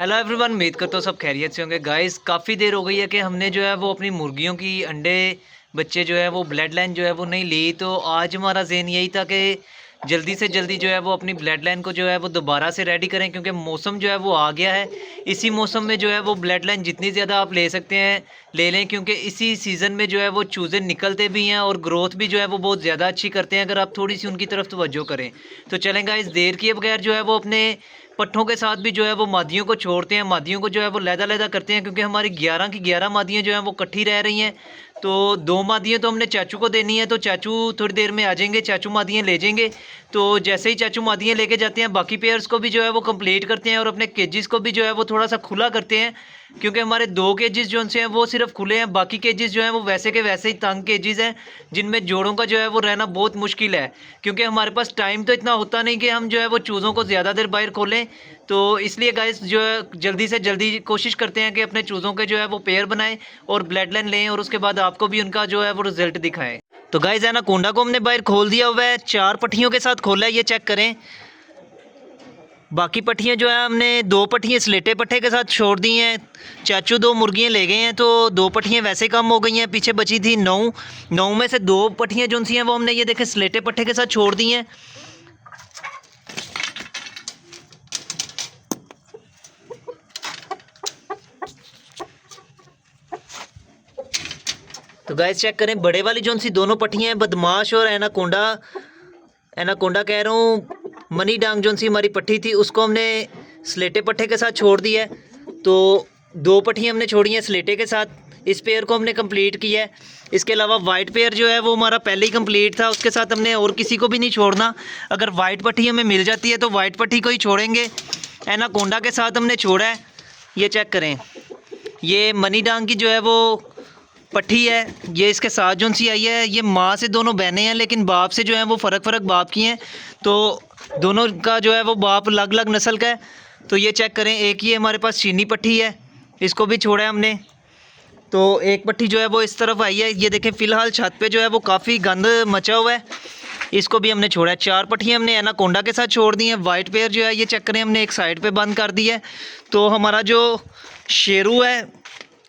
Hello everyone, उम्मीद करता हूँ सब खैरियत से होंगे। गाइस, काफ़ी देर हो गई है कि हमने जो है वो अपनी मुर्गियों की अंडे बच्चे जो है वो ब्लड लाइन जो है वो नहीं ली। तो आज हमारा ज़हन यही था कि जल्दी से जल्दी जो है वो अपनी ब्लड लाइन को जो है वो दोबारा से रेडी करें, क्योंकि मौसम जो है वो आ गया है। इसी मौसम में जो है वो ब्लड लाइन जितनी ज़्यादा आप ले सकते हैं ले लें, क्योंकि इसी सीज़न में जो है वो चूज़े निकलते भी हैं और ग्रोथ भी जो है वो बहुत ज़्यादा अच्छी करते हैं, अगर आप थोड़ी सी उनकी तरफ तवज्जो करें। तो चलें गाइस, देर किए बगैर जो है वो अपने पट्ठों के साथ भी जो है वो मादियों को छोड़ते हैं, मादियों को जो है वो लैदा-लैदा करते हैं, क्योंकि हमारी 11 की 11 मादियाँ जो हैं वो इकट्ठी रह रही हैं। तो 2 मादियाँ तो हमने चाचू को देनी है, तो चाचू थोड़ी देर में आ जाएँगे, चाचू मादियाँ ले जाएँगे। तो जैसे ही चाचू मादियाँ लेके जाते हैं, बाकी पेयर्स को भी जो है वो कंप्लीट करते हैं और अपने केजेस को भी जो है वो थोड़ा-सा खुला करते हैं, क्योंकि हमारे 2 केजेस जो उनसे हैं वो सिर्फ़ खुले हैं, बाकी केजेस जो हैं वो वैसे के वैसे ही तंग केजेस हैं, जिनमें जोड़ों का जो है वो रहना बहुत मुश्किल है। क्योंकि हमारे पास टाइम तो इतना होता नहीं कि हम जो है वो चूज़ों को ज़्यादा देर बाहर खोलें। तो इसलिए गाइस जो है जल्दी से जल्दी कोशिश करते हैं कि अपने चूज़ों के जो है वो पेयर बनाएं और ब्लड लाइन लें, और उसके बाद आपको भी उनका जो है वो रिजल्ट दिखाएं। तो गाइस, एनाकोंडा को हमने बाहर खोल दिया हुआ है, 4 पट्टियों के साथ खोला है, ये चेक करें। बाकी पट्टियाँ जो है हमने 2 पट्टियाँ स्लेटे पट्टे के साथ छोड़ दी हैं। चाचू 2 मुर्गियाँ ले गए हैं, तो 2 पट्टियाँ वैसे कम हो गई हैं, पीछे बची थी 9 में से 2 पट्टियाँ जो सी हैं वो हमने ये देखें स्लेटे पट्टे के साथ छोड़ दी हैं। तो गाइस चेक करें, बड़े वाली जो सी दोनों पट्टियाँ हैं बदमाश और एनाकोंडा कह रहा हूँ, मनी डांग जो सी हमारी पट्टी थी उसको हमने स्लेटे पट्टे के साथ छोड़ दिया है। तो 2 पट्टियाँ हमने छोड़ी हैं स्लेटे के साथ, इस पेयर को हमने कंप्लीट किया है। इसके अलावा वाइट पेयर जो है वो हमारा पहले ही कंप्लीट था, उसके साथ हमने और किसी को भी नहीं छोड़ना। अगर वाइट पट्टी हमें मिल जाती है तो वाइट पट्टी को ही छोड़ेंगे। एनाकोंडा के साथ हमने छोड़ा है, ये चेक करें, ये मनी डांग की जो है वो पट्टी है, ये इसके साथ जो सी आई है, ये माँ से दोनों बहनें हैं, लेकिन बाप से जो है वो फ़र्क बाप की हैं। तो दोनों का जो है वो बाप अलग अलग नस्ल का है। तो ये चेक करें, एक ये हमारे पास चीनी पट्टी है, इसको भी छोड़ा है हमने। तो एक पट्टी जो है वो इस तरफ आई है, ये देखें फ़िलहाल छत पे जो है वो काफ़ी गंद मचा हुआ है, इसको भी हमने छोड़ा है। 4 पट्टियाँ हमने एनाकोंडा के साथ छोड़ दी हैं। वाइट पेयर जो है ये चेक करें, हमने एक साइड पे बंद कर दी है। तो हमारा जो शेरू है,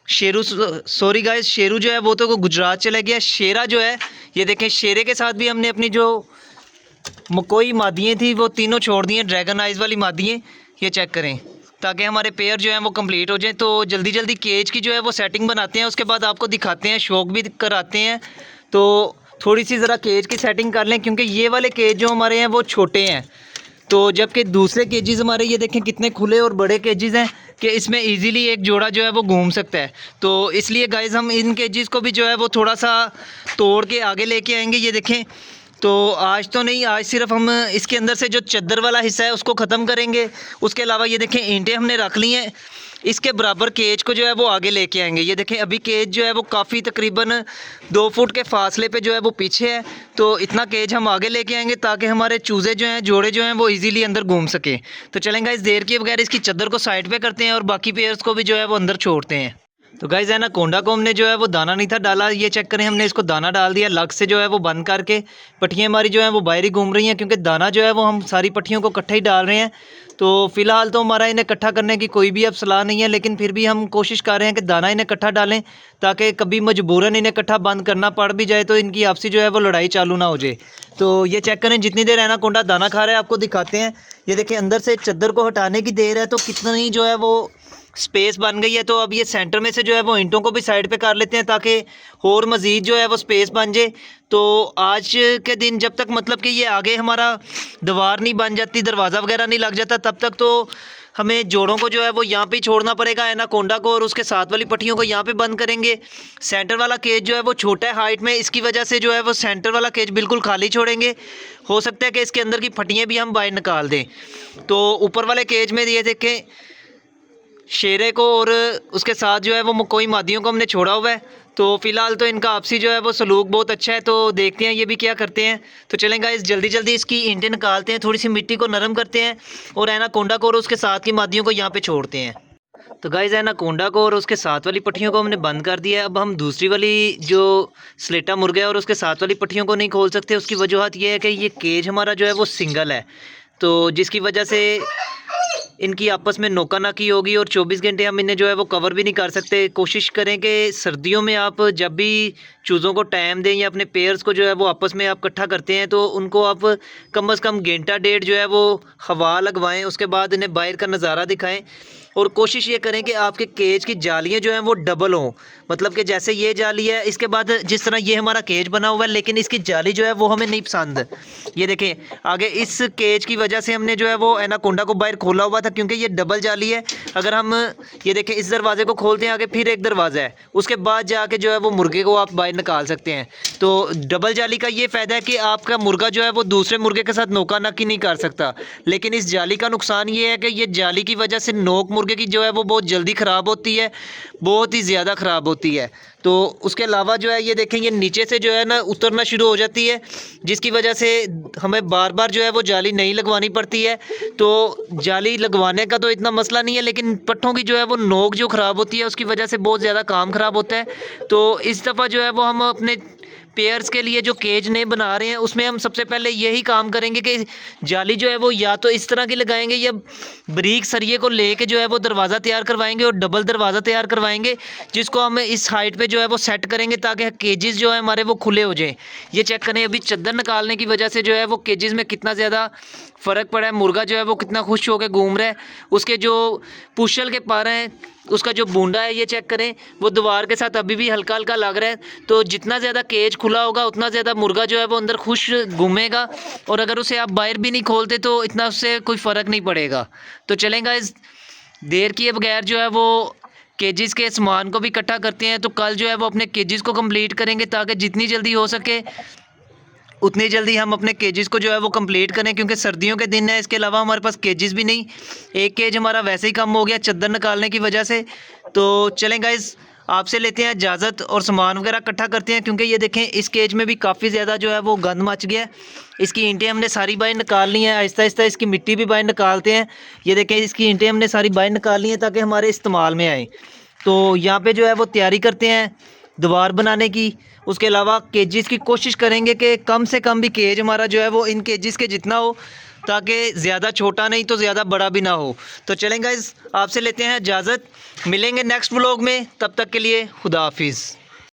सॉरी गाइस, शेरू जो है वो तो गुजरात चला गया। शेरा जो है, ये देखें, शेरे के साथ भी हमने अपनी जो मकोई मादियाँ थी वो तीनों छोड़ दी हैं, ड्रैगन आइज़ वाली मादियाँ, ये चेक करें, ताकि हमारे पेयर जो हैं वो कंप्लीट हो जाएं। तो जल्दी जल्दी केज की जो है वो सेटिंग बनाते हैं, उसके बाद आपको दिखाते हैं, शौक भी कराते हैं। तो थोड़ी सी ज़रा केज की सेटिंग कर लें, क्योंकि ये वाले केज जो हमारे हैं वो छोटे हैं। तो जबकि दूसरे केजेस हमारे ये देखें कितने खुले और बड़े केजेस हैं कि इसमें इजीली एक जोड़ा जो है वो घूम सकता है। तो इसलिए गाइस हम इन केजेस को भी जो है वो थोड़ा सा तोड़ के आगे लेके आएंगे। ये देखें, तो आज तो नहीं, आज सिर्फ हम इसके अंदर से जो चद्दर वाला हिस्सा है उसको ख़त्म करेंगे। उसके अलावा ये देखें ईंटें हमने रख ली हैं, इसके बराबर केज को जो है वो आगे लेके आएंगे। ये देखें, अभी केज जो है वो काफ़ी तकरीबन 2 फुट के फासले पे जो है वो पीछे है। तो इतना केज हम आगे लेके आएंगे ताकि हमारे चूज़े जो हैं, जोड़े जो हैं वो इजीली अंदर घूम सके। तो चलेंगे, इस देर के बगैर इसकी चद्दर को साइड पे करते हैं और बाकी पेयर्स को भी जो है वो अंदर छोड़ते हैं। तो गाइस, एनाकोंडा को हमने जो है वो दाना नहीं था डाला, ये चेक करें, हमने इसको दाना डाल दिया, लग से जो है वो बंद करके। पट्टियाँ हमारी जो है वो बाहर ही घूम रही हैं, क्योंकि दाना जो है वो हम सारी पट्टियों को इकट्ठा ही डाल रहे हैं। तो फ़िलहाल तो हमारा इन्हें इकट्ठा करने की कोई भी अब सलाह नहीं है, लेकिन फिर भी हम कोशिश कर रहे हैं कि दाना इन्हें इकट्ठा डालें, ताकि कभी मजबूरन इन्हें इकट्ठा बंद करना पड़ भी जाए तो इनकी आपसी जो है वो लड़ाई चालू ना हो जाए। तो ये चेक करें, जितनी देर एनाकोंडा दाना खा रहा है आपको दिखाते हैं। ये देखें, अंदर से चद्दर को हटाने की देर है तो कितनी जो है वो स्पेस बन गई है। तो अब ये सेंटर में से जो है वो ईंटों को भी साइड पे कर लेते हैं, ताकि और मज़ीद जो है वो स्पेस बन जाए। तो आज के दिन जब तक मतलब कि ये आगे हमारा दीवार नहीं बन जाती, दरवाज़ा वगैरह नहीं लग जाता, तब तक तो हमें जोड़ों को जो है वो यहाँ पे छोड़ना पड़ेगा, एनाकोंडा को, और उसके साथ वाली पट्टियों को यहाँ पे बंद करेंगे। सेंटर वाला केज जो है वो छोटा है हाइट में, इसकी वजह से जो है वो सेंटर वाला केज बिल्कुल खाली छोड़ेंगे। हो सकता है कि इसके अंदर की पट्टियाँ भी हम बाहर निकाल दें। तो ऊपर वाले केज में ये देखें, शेरे को और उसके साथ जो है वो मकोई मादियों को हमने छोड़ा हुआ है। तो फ़िलहाल तो इनका आपसी जो है वो सलूक बहुत अच्छा है, तो देखते हैं ये भी क्या करते हैं। तो चलें गाइस, जल्दी जल्दी इसकी ईंटें निकालते हैं, थोड़ी सी मिट्टी को नरम करते हैं और एनाकोंडा को और उसके साथ की मादियों को यहाँ पे छोड़ते हैं। तो गाइस, एनाकोंडा को और उसके साथ वाली पट्टियों को हमने बंद कर दिया है। अब हम दूसरी वाली जो स्लेटा मुर्गा है और उसके साथ वाली पट्टियों को नहीं खोल सकते। उसकी वजूहत ये है कि ये केज हमारा जो है वो सिंगल है, तो जिसकी वजह से इनकी आपस में नोका नाकी होगी और 24 घंटे हम इन्हें जो है वो कवर भी नहीं कर सकते। कोशिश करें कि सर्दियों में आप जब भी चूज़ों को टाइम दें या अपने पेयर्स को जो है वो आपस में आप इकट्ठा करते हैं तो उनको आप कम से कम घंटा डेढ़ जो है वो हवा लगवाएं, उसके बाद इन्हें बाहर का नज़ारा दिखाएं। और कोशिश ये करें कि आपके केज की जालियाँ जो हैं वो डबल हों, मतलब कि जैसे ये जाली है, इसके बाद जिस तरह ये हमारा केज बना हुआ है लेकिन इसकी जाली जो है वो हमें नहीं पसंद। ये देखें आगे इस केज की वजह से हमने जो है वो एनाकोंडा को बाहर खोला हुआ था क्योंकि ये डबल जाली है। अगर हम ये देखें इस दरवाजे को खोलते हैं, आगे फिर एक दरवाज़ा है, उसके बाद जाके जो है वो मुर्गे को आप बाहर निकाल सकते हैं। तो डबल जाली का ये फ़ायदा है कि आपका मुर्गा जो है वो दूसरे मुर्गे के साथ नोका नाकी नहीं कर सकता। लेकिन इस जाली का नुकसान ये है कि ये जाली की वजह से नोक मुर्गे की जो है वो बहुत जल्दी ख़राब होती है, बहुत ही ज़्यादा ख़राब होती है। तो उसके अलावा जो है ये देखें ये नीचे से जो है ना उतरना शुरू हो जाती है, जिसकी वजह से हमें बार बार जो है वो जाली नहीं लगवानी पड़ती है। तो जाली लगवाने का तो इतना मसला नहीं है, लेकिन पट्ठों की जो है वो नोक जो ख़राब होती है उसकी वजह से बहुत ज़्यादा काम ख़राब होता है। तो इस दफ़ा जो है वो हम अपने पेयर्स के लिए जो केज नए बना रहे हैं उसमें हम सबसे पहले यही काम करेंगे कि जाली जो है वो या तो इस तरह की लगाएंगे या बारीक सरिये को लेके जो है वो दरवाज़ा तैयार करवाएंगे और डबल दरवाज़ा तैयार करवाएंगे, जिसको हम इस हाइट पे जो है वो सेट करेंगे ताकि केजेस जो है हमारे वो खुले हो जाएं। ये चेक करें अभी चद्दर निकालने की वजह से जो है वो केजेस में कितना ज़्यादा फ़र्क पड़ा है, मुर्गा जो है वो कितना खुश होकर घूम रहा है। उसके जो पुशल के पार हैं, उसका जो बूंदा है ये चेक करें, वो दीवार के साथ अभी भी हल्का हल्का लग रहा है। तो जितना ज़्यादा केज खुला होगा उतना ज़्यादा मुर्गा जो है वो अंदर खुश घूमेगा, और अगर उसे आप बाहर भी नहीं खोलते तो इतना उससे कोई फ़र्क नहीं पड़ेगा। तो चलेगा, इस देर किए बगैर जो है वो केजेस के सामान को भी इकट्ठा करते हैं। तो कल जो है वो अपने केजेस को कंप्लीट करेंगे ताकि जितनी जल्दी हो सके उतनी जल्दी हम अपने केजेस को जो है वो कंप्लीट करें, क्योंकि सर्दियों के दिन है। इसके अलावा हमारे पास केजेस भी नहीं, एक केज हमारा वैसे ही कम हो गया चद्दर निकालने की वजह से। तो चलें गाइस, आपसे लेते हैं इजाज़त और सामान वगैरह इकट्ठा करते हैं, क्योंकि ये देखें इस केज में भी काफ़ी ज़्यादा जो है वो गंद मच गया है। इसकी ईंटें हमने सारी बाहर निकाल ली हैं, आहिस्ता आहिस्ता इसकी मिट्टी भी बाहर निकालते हैं। ये देखें इसकी ईंटें हमने सारी बाहर निकाल ली हैं ताकि हमारे इस्तेमाल में आए। तो यहाँ पे जो है वो तैयारी करते हैं दीवार बनाने की। उसके अलावा केजेस की कोशिश करेंगे कि कम से कम भी केज हमारा जो है वो इन केजेस के जितना हो, ताकि ज़्यादा छोटा नहीं तो ज़्यादा बड़ा भी ना हो। तो चलें गाइस, आपसे लेते हैं इजाज़त, मिलेंगे नेक्स्ट व्लॉग में, तब तक के लिए खुदा हाफिज़।